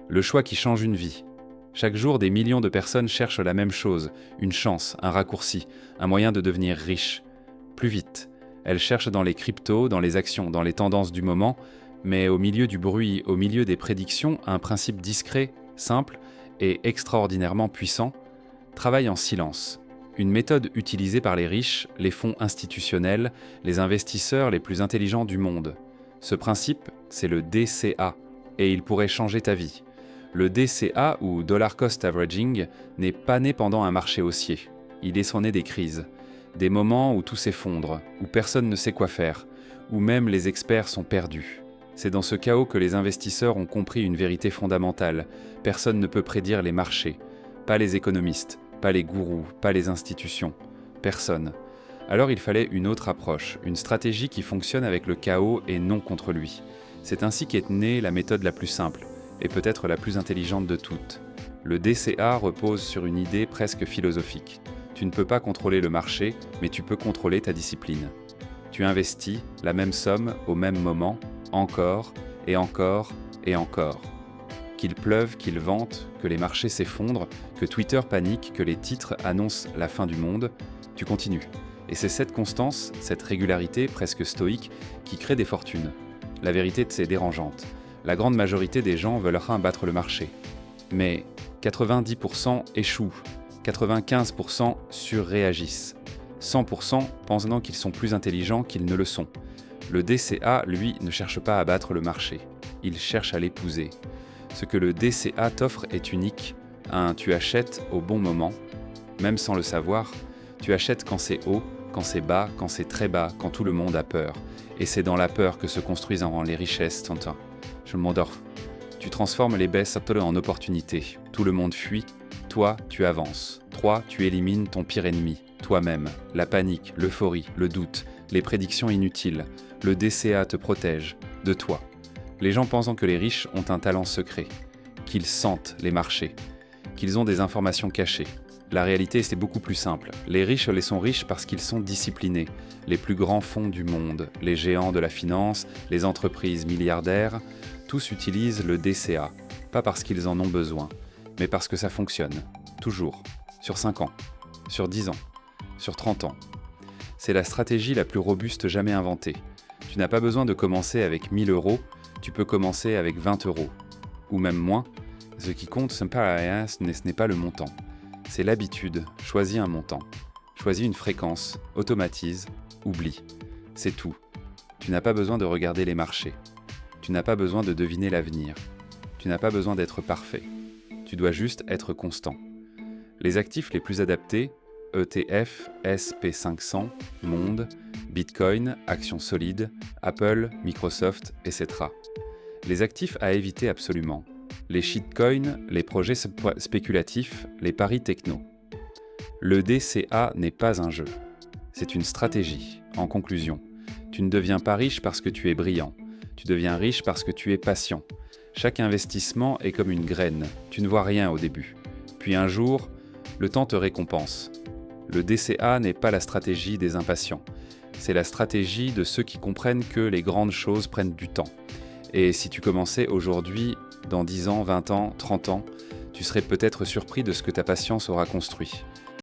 Le choix qui change une vie. Chaque jour, des millions de personnes cherchent la même chose, une chance, un raccourci, un moyen de devenir riche. Plus vite. Elles cherchent dans les cryptos, dans les actions, dans les tendances du moment, mais au milieu du bruit, au milieu des prédictions, un principe discret, simple et extraordinairement puissant travaille en silence. Une méthode utilisée par les riches, les fonds institutionnels, les investisseurs les plus intelligents du monde. Ce principe, c'est le DCA, et il pourrait changer ta vie. Le DCA, ou Dollar Cost Averaging, n'est pas né pendant un marché haussier. Il est né des crises. Des moments où tout s'effondre, où personne ne sait quoi faire, où même les experts sont perdus. C'est dans ce chaos que les investisseurs ont compris une vérité fondamentale. Personne ne peut prédire les marchés. Pas les économistes, pas les gourous, pas les institutions. Personne. Alors il fallait une autre approche, une stratégie qui fonctionne avec le chaos et non contre lui. C'est ainsi qu'est née la méthode la plus simple, et peut-être la plus intelligente de toutes. Le DCA repose sur une idée presque philosophique. Tu ne peux pas contrôler le marché, mais tu peux contrôler ta discipline. Tu investis la même somme au même moment, encore et encore et encore. Qu'il pleuve, qu'il vente, que les marchés s'effondrent, que Twitter panique, que les titres annoncent la fin du monde, tu continues. Et c'est cette constance, cette régularité presque stoïque qui crée des fortunes. La vérité, c'est dérangeante. La grande majorité des gens veulent enfin battre le marché. Mais 90% échouent, 95% surréagissent, 100% pensant qu'ils sont plus intelligents qu'ils ne le sont. Le DCA, lui, ne cherche pas à battre le marché, il cherche à l'épouser. Ce que le DCA t'offre est unique. Tu achètes au bon moment, même sans le savoir. Tu achètes quand c'est haut, quand c'est bas, quand c'est très bas, quand tout le monde a peur. Et c'est dans la peur que se construisent les richesses, t'entends. Je m'endors. Tu transformes les baisses en opportunités. Tout le monde fuit. Toi, tu avances. 3, tu élimines ton pire ennemi, toi-même. La panique, l'euphorie, le doute, les prédictions inutiles. Le DCA te protège, de toi. Les gens pensant que les riches ont un talent secret, qu'ils sentent les marchés, qu'ils ont des informations cachées. La réalité, c'est beaucoup plus simple. Les riches les sont riches parce qu'ils sont disciplinés. Les plus grands fonds du monde, les géants de la finance, les entreprises milliardaires, tous utilisent le DCA. Pas parce qu'ils en ont besoin, mais parce que ça fonctionne. Toujours. Sur 5 ans. Sur 10 ans. Sur 30 ans. C'est la stratégie la plus robuste jamais inventée. Tu n'as pas besoin de commencer avec 1000 €, tu peux commencer avec 20 €. Ou même moins. Ce qui compte, ce n'est pas le montant. C'est l'habitude. Choisis un montant. Choisis une fréquence. Automatise. Oublie. C'est tout. Tu n'as pas besoin de regarder les marchés. Tu n'as pas besoin de deviner l'avenir. Tu n'as pas besoin d'être parfait. Tu dois juste être constant. Les actifs les plus adaptés, ETF, SP500, Monde, Bitcoin, actions solides, Apple, Microsoft, etc. Les actifs à éviter absolument. Les shitcoins, les projets spéculatifs, les paris techno. Le DCA n'est pas un jeu. C'est une stratégie. En conclusion, tu ne deviens pas riche parce que tu es brillant. Tu deviens riche parce que tu es patient. Chaque investissement est comme une graine. Tu ne vois rien au début. Puis un jour, le temps te récompense. Le DCA n'est pas la stratégie des impatients. C'est la stratégie de ceux qui comprennent que les grandes choses prennent du temps. Et si tu commençais aujourd'hui, dans 10 ans, 20 ans, 30 ans, tu serais peut-être surpris de ce que ta patience aura construit.